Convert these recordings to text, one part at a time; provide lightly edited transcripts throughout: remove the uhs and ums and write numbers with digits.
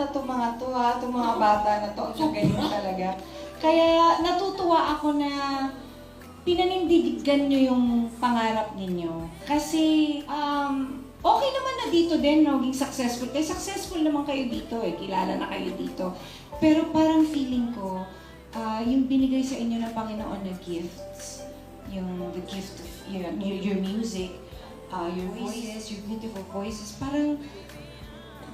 bata to mga to ha, itong mga bata na to, ang galing talaga. Kaya natutuwa ako na pinanindigan nyo yung pangarap ninyo. Kasi okay naman na dito din, maging successful. Kaya successful naman kayo dito eh, kilala na kayo dito. Pero parang feeling ko, yung binigay sa inyo ng Panginoon na gifts, the gift of your music, your voices, your beautiful voices, parang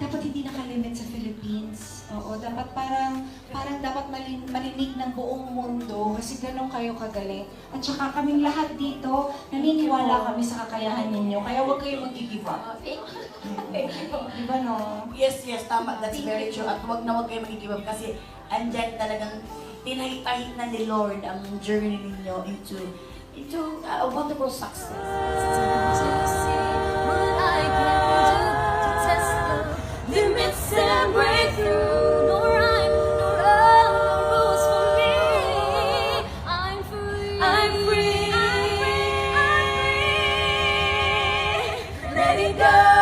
dapat hindi nakalimit sa Philippines. Oo, dapat parang dapat marinig ng buong mundo kasi ganun kayo kagaling. At saka kaming lahat dito, naniniwala kami sa kakayahan ninyo. Kaya huwag kayong mag-give up. Diba no? Yes, tama. That's very true. At huwag kayo mag-give up kasi andyan talagang tinahit-tahit na ni Lord ang journey ninyo into a wonderful success. Limits and break through. No rhyme, no love, no rules for me. I'm free. I'm free. I'm free. I'm free. Let it go.